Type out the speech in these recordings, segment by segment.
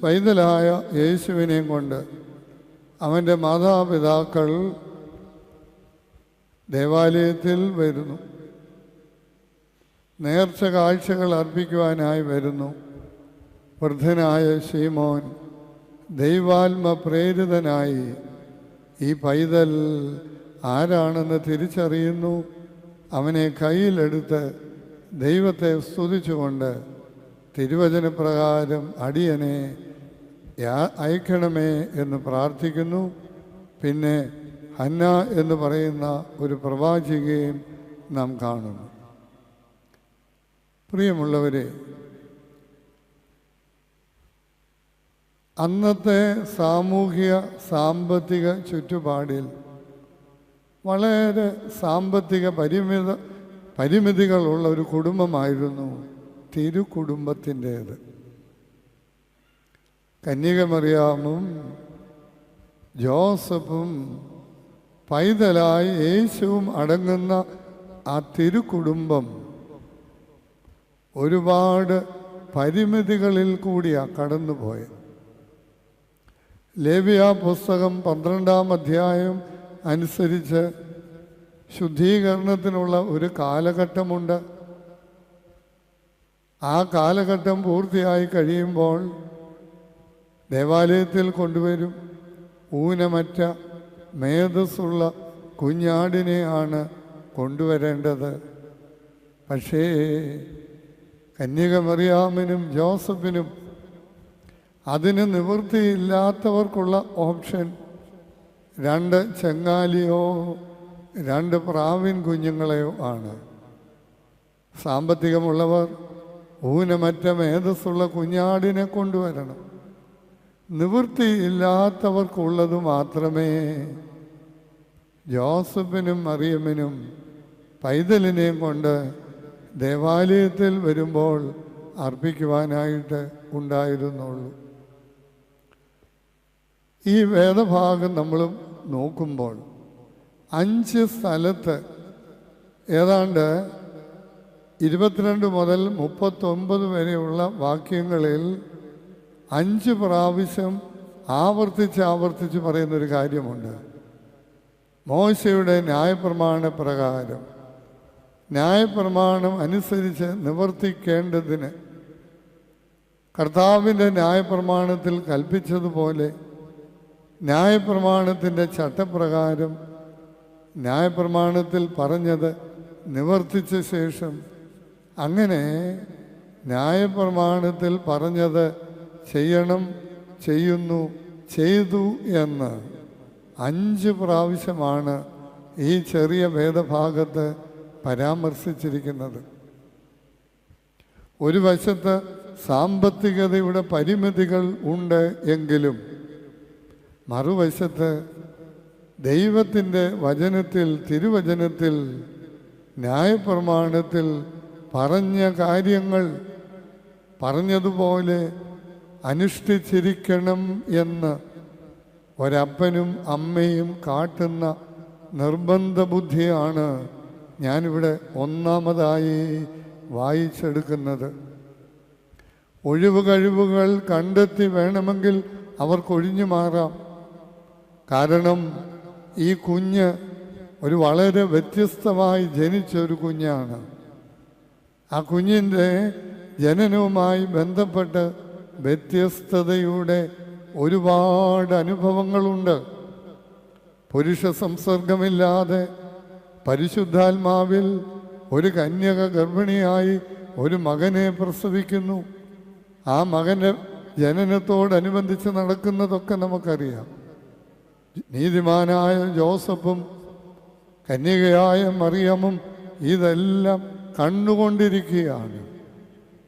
പൈതലായ യേശുവിനെയും കൊണ്ട് അവൻ്റെ മാതാപിതാക്കൾ ദേവാലയത്തിൽ വരുന്നു. നേർച്ച കാഴ്ചകൾ അർപ്പിക്കുവാനായി വരുന്നു. വൃദ്ധനായ ശീമോൻ ദൈവാത്മ പ്രേരിതനായി ഈ പൈതൽ ആരാണെന്ന് തിരിച്ചറിയുന്നു. അവനെ കയ്യിലെടുത്ത് ദൈവത്തെ സ്തുതിച്ചുകൊണ്ട് തിരുവചനപ്രകാരം അടിയനെ അയക്കണമേ എന്ന് പ്രാർത്ഥിക്കുന്നു. പിന്നെ ഹന്ന എന്ന് പറയുന്ന ഒരു പ്രവാചികയും നാം കാണുന്നു. പ്രിയമുള്ളവരെ, അന്നത്തെ സാമൂഹിക സാമ്പത്തിക ചുറ്റുപാടിൽ വളരെ സാമ്പത്തിക പരിമിതികളുള്ള ഒരു കുടുംബമായിരുന്നു തിരുക്കുടുംബത്തിൻ്റേത്. കന്യകമറിയാമും ജോസഫും പൈതലായി യേശുവും അടങ്ങുന്ന ആ തിരുക്കുടുംബം ഒരുപാട് പരിമിതികളിൽ കൂടിയാണ് കടന്നുപോയത്. ലേവ്യ പുസ്തകം 12-ാം അധ്യായം അനുസരിച്ച് ശുദ്ധീകരണത്തിനുള്ള ഒരു കാലഘട്ടമുണ്ട്. ആ കാലഘട്ടം പൂർത്തിയായി കഴിയുമ്പോൾ ദേവാലയത്തിൽ കൊണ്ടുവരും. ഊനമറ്റ മേധസ്സുള്ള കുഞ്ഞാടിനെയാണ് കൊണ്ടുവരേണ്ടത്. പക്ഷേ കന്യകമറിയാമിനും ജോസഫിനും അതിന് നിവൃത്തിയില്ലാത്തവർക്കുള്ള ഓപ്ഷൻ 2 ചെങ്ങാലിയോ 2 പ്രാവിൻ കുഞ്ഞുങ്ങളെയോ ആണ്. സാമ്പത്തികമുള്ളവർ ഊനമറ്റ മേധസ്സുള്ള കുഞ്ഞാടിനെ കൊണ്ടുവരണം. നിവൃത്തിയില്ലാത്തവർക്കുള്ളത് മാത്രമേ ജോസഫിനും മറിയമ്മിനും പൈതലിനെയും കൊണ്ട് ദേവാലയത്തിൽ വരുമ്പോൾ അർപ്പിക്കുവാനായിട്ട് ഉണ്ടായിരുന്നുള്ളൂ. ഈ വേദഭാഗം നമ്മൾ നോക്കുമ്പോൾ 5 സ്ഥലത്ത് ഏതാണ്ട് 22 മുതൽ 39 വരെയുള്ള വാക്യങ്ങളിൽ 5 പ്രാവശ്യം ആവർത്തിച്ച് പറയുന്നൊരു കാര്യമുണ്ട്. മോശയുടെ ന്യായപ്രമാണ പ്രകാരം ന്യായപ്രമാണം അനുസരിച്ച് നിവർത്തിക്കേണ്ടതിന് കർത്താവിൻ്റെ ന്യായപ്രമാണത്തിൽ കൽപ്പിച്ചതുപോലെ ന്യായപ്രമാണത്തിൻ്റെ ചട്ടപ്രകാരം ന്യായപ്രമാണത്തിൽ പറഞ്ഞത് നിവർത്തിച്ച ശേഷം അങ്ങനെ ന്യായപ്രമാണത്തിൽ പറഞ്ഞത് ചെയ്യണം, ചെയ്യുന്നു, ചെയ്തു എന്ന് 5 പ്രാവശ്യമാണ് ഈ ചെറിയ വേദഭാഗത്ത് പരാമർശിച്ചിരിക്കുന്നത്. ഒരു വശത്ത് സാമ്പത്തികതയുടെ പരിമിതികൾ ഉണ്ട് എങ്കിലും മറുവശത്ത് ദൈവത്തിൻ്റെ വചനത്തിൽ, തിരുവചനത്തിൽ, ന്യായപ്രമാണത്തിൽ പറഞ്ഞ കാര്യങ്ങൾ പറഞ്ഞതുപോലെ അനുഷ്ഠിച്ചിരിക്കണം എന്ന് ഒരപ്പനും അമ്മയും കാട്ടുന്ന നിർബന്ധ ബുദ്ധിയാണ് ഞാനിവിടെ ഒന്നാമതായി വായിച്ചെടുക്കുന്നത്. ഒഴിവ് കഴിവുകൾ കണ്ടെത്തി വേണമെങ്കിൽ അവർക്കൊഴിഞ്ഞു മാറാം. കാരണം ഈ കുഞ്ഞ് ഒരു വളരെ വ്യത്യസ്തമായി ജനിച്ചൊരു കുഞ്ഞാണ്. ആ കുഞ്ഞിൻ്റെ ജനനവുമായി ബന്ധപ്പെട്ട് വ്യത്യസ്തതയുടെ ഒരുപാട് അനുഭവങ്ങളുണ്ട്. പുരുഷ സംസർഗമില്ലാതെ പരിശുദ്ധാത്മാവിൽ ഒരു കന്യക ഗർഭിണിയായി ഒരു മകനെ പ്രസവിക്കുന്നു. ആ മകൻ്റെ ജനനത്തോടനുബന്ധിച്ച് നടക്കുന്നതൊക്കെ നമുക്കറിയാം. നീതിമാനായ ജോസഫും കന്യകയായ മറിയമും ഇതെല്ലാം കണ്ടുകൊണ്ടിരിക്കുകയാണ്.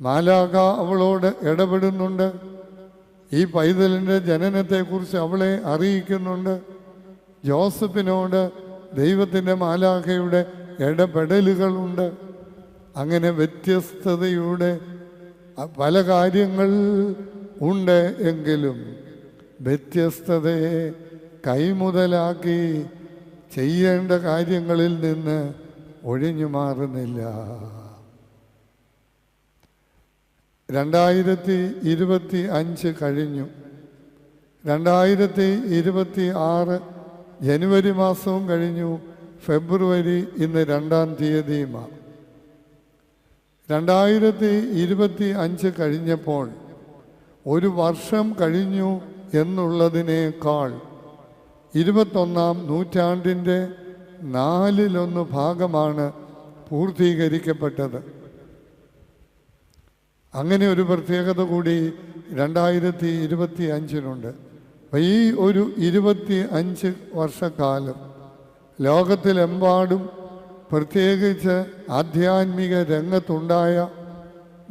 മാലാഖ അവളോട് ഇടപെടുന്നുണ്ട്. ഈ പൈതലിൻ്റെ ജനനത്തെക്കുറിച്ച് അവളെ അറിയിക്കുന്നുണ്ട്. ജോസഫിനോട് ദൈവത്തിൻ്റെ മാലാഖയുടെ ഇടപെടലുകളുണ്ട്. അങ്ങനെ വ്യത്യസ്തതയുടെ പല കാര്യങ്ങൾ ഉണ്ട് എങ്കിലും വ്യത്യസ്തതയെ കൈമുതലാക്കി ചെയ്യേണ്ട കാര്യങ്ങളിൽ നിന്ന് ഒഴിഞ്ഞു മാറുന്നില്ല. 2025 കഴിഞ്ഞു. 2026 ജനുവരി മാസവും കഴിഞ്ഞു. ഫെബ്രുവരി ഇന്ന് 2-ാം തീയതിയുമാണ്. 2025 കഴിഞ്ഞപ്പോൾ ഒരു വർഷം കഴിഞ്ഞു എന്നുള്ളതിനേക്കാൾ 21-ാം നൂറ്റാണ്ടിൻ്റെ 1/4 ഭാഗമാണ് പൂർത്തീകരിക്കപ്പെട്ടത്. അങ്ങനെ ഒരു പ്രത്യേകത കൂടി 2025-നുണ്ട്. അപ്പം ഈ ഒരു 25 വർഷക്കാലം ലോകത്തിലെമ്പാടും പ്രത്യേകിച്ച് ആധ്യാത്മിക രംഗത്തുണ്ടായ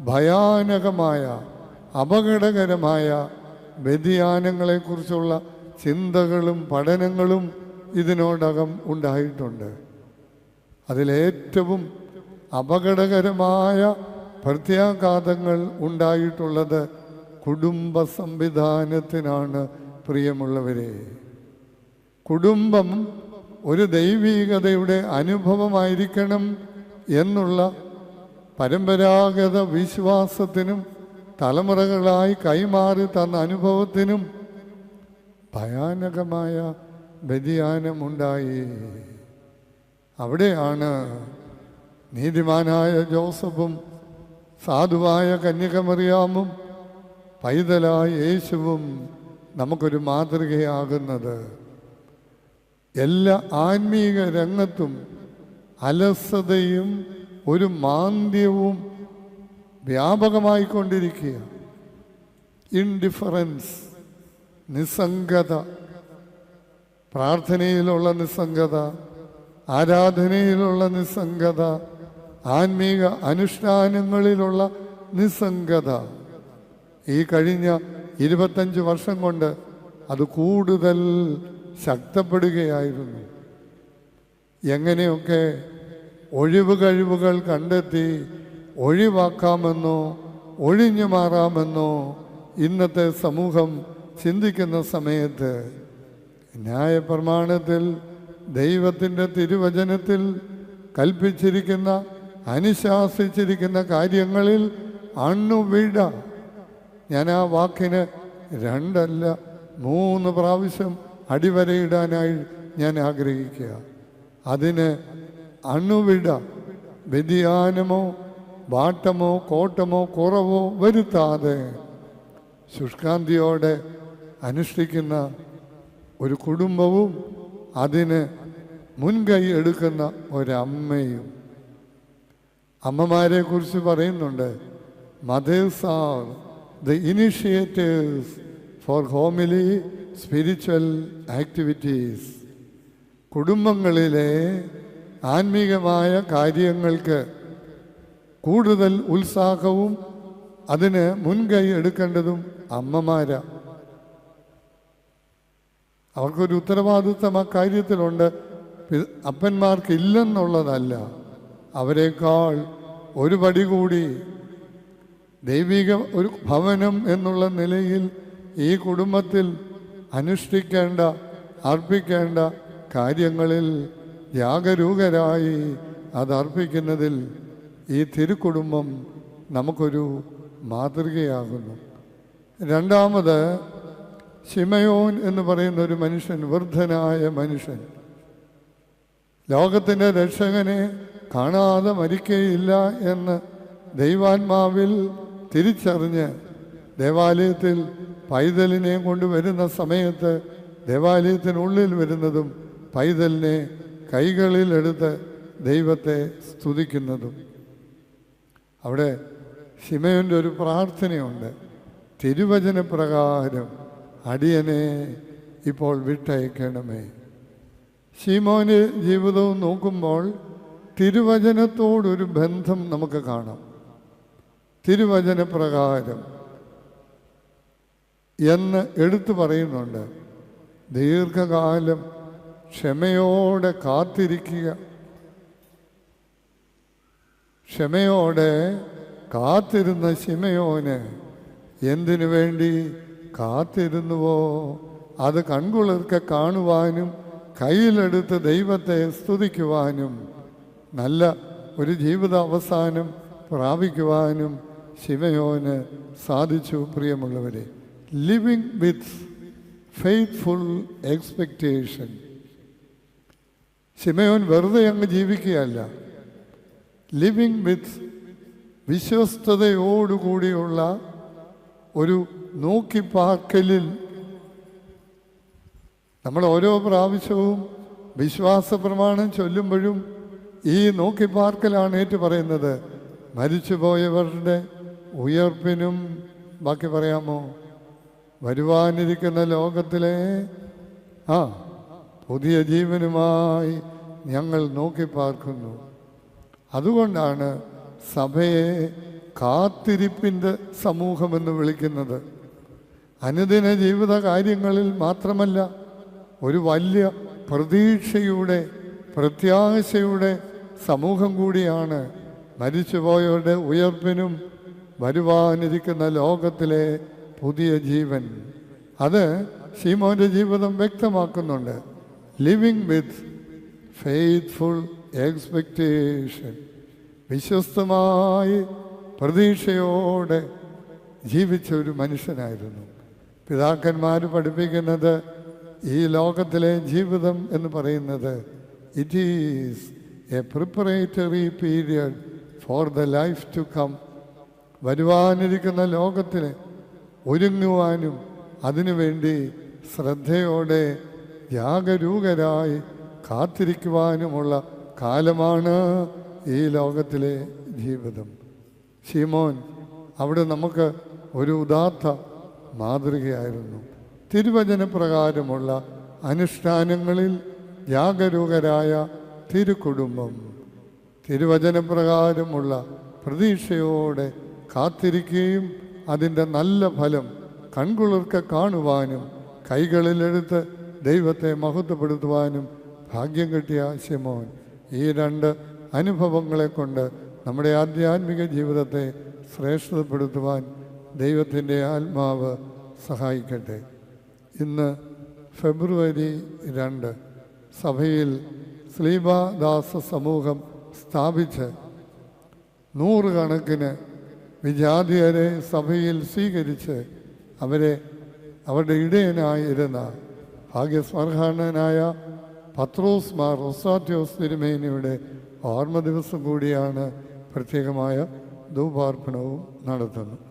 ഭയാനകമായ അപകടകരമായ വ്യതിയാനങ്ങളെക്കുറിച്ചുള്ള ചിന്തകളും പഠനങ്ങളും ഇതിനോടകം ഉണ്ടായിട്ടുണ്ട്. അതിലേറ്റവും അപകടകരമായ പ്രത്യാഘാതങ്ങൾ ഉണ്ടായിട്ടുള്ളത് കുടുംബ സംവിധാനത്തിനാണ്. പ്രിയമുള്ളവരെ, കുടുംബം ഒരു ദൈവീകതയുടെ അനുഭവമായിരിക്കണം എന്നുള്ള പരമ്പരാഗത വിശ്വാസത്തിനും തലമുറകളായി കൈമാറി തന്ന അനുഭവത്തിനും ഭയാനകമായ വ്യതിയാനമുണ്ടായി. അവിടെയാണ് നീതിമാനായ ജോസഫും സാധുവായ കന്യകമറിയാമും പൈതലായ യേശുവും നമുക്കൊരു മാതൃകയാകുന്നത്. എല്ലാ ആത്മീക രംഗത്തും അലസതയും ഒരു മാന്ദ്യവും വ്യാപകമായിക്കൊണ്ടിരിക്കുക. ഇൻഡിഫറൻസ്, നിസ്സംഗത, പ്രാർത്ഥനയിലുള്ള നിസ്സംഗത, ആരാധനയിലുള്ള നിസ്സംഗത, ആത്മീക അനുഷ്ഠാനങ്ങളിലുള്ള നിസ്സംഗത. ഈ കഴിഞ്ഞ 25 വർഷം കൊണ്ട് അത് കൂടുതൽ ശക്തപ്പെടുകയായിരുന്നു. എങ്ങനെയൊക്കെ ഒഴിവ് കഴിവുകൾ കണ്ടെത്തി ഒഴിവാക്കാമെന്നോ ഒഴിഞ്ഞു മാറാമെന്നോ ഇന്നത്തെ സമൂഹം ചിന്തിക്കുന്ന സമയത്ത് ന്യായപ്രമാണത്തിൽ ദൈവത്തിൻ്റെ തിരുവചനത്തിൽ കൽപ്പിച്ചിരിക്കുന്ന അനുശാസിച്ചിരിക്കുന്ന കാര്യങ്ങളിൽ അണുവിട, ഞാൻ ആ വാക്കിന് 2 അല്ല 3 പ്രാവശ്യം അടിവരയിടാനായി ഞാൻ ആഗ്രഹിക്കുക. അതിന് അണുവിട വ്യതിയാനമോ വാട്ടമോ കോട്ടമോ കുറവോ വരുത്താതെ ശുഷ്കാന്തിയോടെ അനുഷ്ഠിക്കുന്ന ഒരു കുടുംബവും അതിന് മുൻകൈ എടുക്കുന്ന ഒരമ്മയും. അമ്മമാരെ കുറിച്ച് പറയുന്നുണ്ട്, mothers are the initiators for homely spiritual activities. കുടുംബങ്ങളിലെ ആത്മീകമായ കാര്യങ്ങൾക്ക് കൂടുതൽ ഉത്സാഹവും അതിന് മുൻകൈ എടുക്കേണ്ടതും അമ്മമാരാ. അവർക്കൊരു ഉത്തരവാദിത്വം ആ കാര്യത്തിലുണ്ട്. അപ്പന്മാർക്കില്ലെന്നുള്ളതല്ല, അവരെക്കാൾ ഒരു പടി കൂടി ദൈവിക ഒരു ഭവനം എന്നുള്ള നിലയിൽ ഈ കുടുംബത്തിൽ അനുഷ്ഠിക്കേണ്ട അർപ്പിക്കേണ്ട കാര്യങ്ങളിൽ ജാഗരൂകരായി അതർപ്പിക്കുന്നതിൽ ഈ തിരുക്കുടുംബം നമുക്കൊരു മാതൃകയാകുന്നു. രണ്ടാമത്, ശിമയോൻ എന്ന് പറയുന്ന ഒരു മനുഷ്യൻ, വൃദ്ധനായ മനുഷ്യൻ, ലോകത്തിൻ്റെ രക്ഷകനെ കാണാതെ മരിക്കുകയില്ല എന്ന് ദൈവാത്മാവിൽ തിരിച്ചറിഞ്ഞ് ദേവാലയത്തിൽ പൈതലിനെ കൊണ്ടുവരുന്ന സമയത്ത് ദേവാലയത്തിനുള്ളിൽ വരുന്നതും പൈതലിനെ കൈകളിലെടുത്ത് ദൈവത്തെ സ്തുതിക്കുന്നതും. അവിടെ ശിമയോൻ്റെ ഒരു പ്രാർത്ഥനയുണ്ട്, തിരുവചനപ്രകാരം അടിയനെ ഇപ്പോൾ വിട്ടയക്കണമേ. ശിമോൻ്റെ ജീവിതവും നോക്കുമ്പോൾ തിരുവചനത്തോടൊരു ബന്ധം നമുക്ക് കാണാം. തിരുവചനപ്രകാരം എന്ന് എടുത്തു പറയുന്നുണ്ട്. ദീർഘകാലം ക്ഷമയോടെ കാത്തിരിക്കുക. ക്ഷമയോടെ കാത്തിരുന്ന ശിമയോന് എന്തിനു വേണ്ടി കാത്തിരുന്നുവോ അത് കൺകുളിർക്കെ കാണുവാനും കയ്യിലെടുത്ത് ദൈവത്തെ സ്തുതിക്കുവാനും നല്ല ഒരു ജീവിത അവസാനം പ്രാപിക്കുവാനും ശിമയോന് സാധിച്ചു. പ്രിയമുള്ളവരെ, ലിവിങ് വിത്ത് ഫെയ്ത്ത്ഫുൾ എക്സ്പെക്റ്റേഷൻ. ശിമയോൻ വെറുതെ അങ്ങ് ജീവിക്കുകയല്ല, ലിവിങ് വിത്ത് വിശ്വസ്തയോടുകൂടിയുള്ള ഒരു നോക്കിപ്പാർക്കലിൽ. നമ്മൾ ഓരോ പ്രാവശ്യവും വിശ്വാസ പ്രമാണം ചൊല്ലുമ്പോഴും ഈ നോക്കിപ്പാർക്കലാണ് ഏറ്റു പറയുന്നത്. മരിച്ചുപോയവരുടെ ഉയർപ്പിനും, ബാക്കി പറയാമോ, വരുവാനിരിക്കുന്ന ലോകത്തിലെ പുതിയ ജീവനുമായി ഞങ്ങൾ നോക്കിപ്പാർക്കുന്നു. അതുകൊണ്ടാണ് സഭയെ കാത്തിരിപ്പിൻ്റെ സമൂഹമെന്ന് വിളിക്കുന്നത്. അനുദിന ജീവിത കാര്യങ്ങളിൽ മാത്രമല്ല, ഒരു വലിയ പ്രതീക്ഷയുടെ, പ്രത്യാശയുടെ സമൂഹം കൂടിയാണ്. മരിച്ചുപോയവരുടെ ഉയർപ്പിനും വരുവാനിരിക്കുന്ന ലോകത്തിലെ പുതിയ ജീവൻ. അത് ശീമോൻ്റെ ജീവിതം വ്യക്തമാക്കുന്നുണ്ട്. Living with faithful expectation. വിശ്വസ്തമായി പ്രതീക്ഷയോടെ ജീവിച്ച ഒരു മനുഷ്യനായിരുന്നു. പിതാക്കന്മാർ പഠിപ്പിക്കുന്നത് ഈ ലോകത്തിലെ ജീവിതം എന്ന് പറയുന്നത് it is a preparatory period for the life to come. വരുവാനിരിക്കുന്ന ലോകത്തിന് ഒരുങ്ങുവാനും അതിനുവേണ്ടി ശ്രദ്ധയോടെ ജാഗരൂകരായി കാത്തിരിക്കുവാനുമുള്ള കാലമാണ് ഈ ലോകത്തിലെ ജീവിതം. ശീമോൻ അവിടെ നമുക്ക് ഒരു ഉദാത്ത മാതൃകയായിരുന്നു. തിരുവചനപ്രകാരമുള്ള അനുഷ്ഠാനങ്ങളിൽ ജാഗരൂകരായ തിരുക്കുടുംബം, തിരുവചനപ്രകാരമുള്ള പ്രതീക്ഷയോടെ കാത്തിരിക്കുകയും അതിൻ്റെ നല്ല ഫലം കൺകുളിർക്കെ കാണുവാനും കൈകളിലെടുത്ത് ദൈവത്തെ മഹത്വപ്പെടുത്തുവാനും ഭാഗ്യം കിട്ടിയ ശിമോൻ ഈ രണ്ട് അനുഭവങ്ങളെ കൊണ്ട് നമ്മുടെ ആധ്യാത്മിക ജീവിതത്തെ ശ്രേഷ്ഠപ്പെടുത്തുവാൻ ദൈവത്തിൻ്റെ ആത്മാവ് സഹായിക്കട്ടെ. ഇന്ന് ഫെബ്രുവരി 2 സഭയിൽ ശ്ലീബാദാസ സമൂഹം സ്ഥാപിച്ച് 100 കണക്കിന് വിജാതിയരെ സഭയിൽ സ്വീകരിച്ച് അവരുടെ ഇടയനായിരുന്ന ഭാഗ്യസ്മർഹനായ പത്രോസ് മാർ റൊസാത്യോസ് തിരുമേനിയുടെ ഓർമ്മ ദിവസം കൂടിയാണ് പ്രത്യേകമായ ധൂപാർപ്പണവും നടത്തുന്നത്.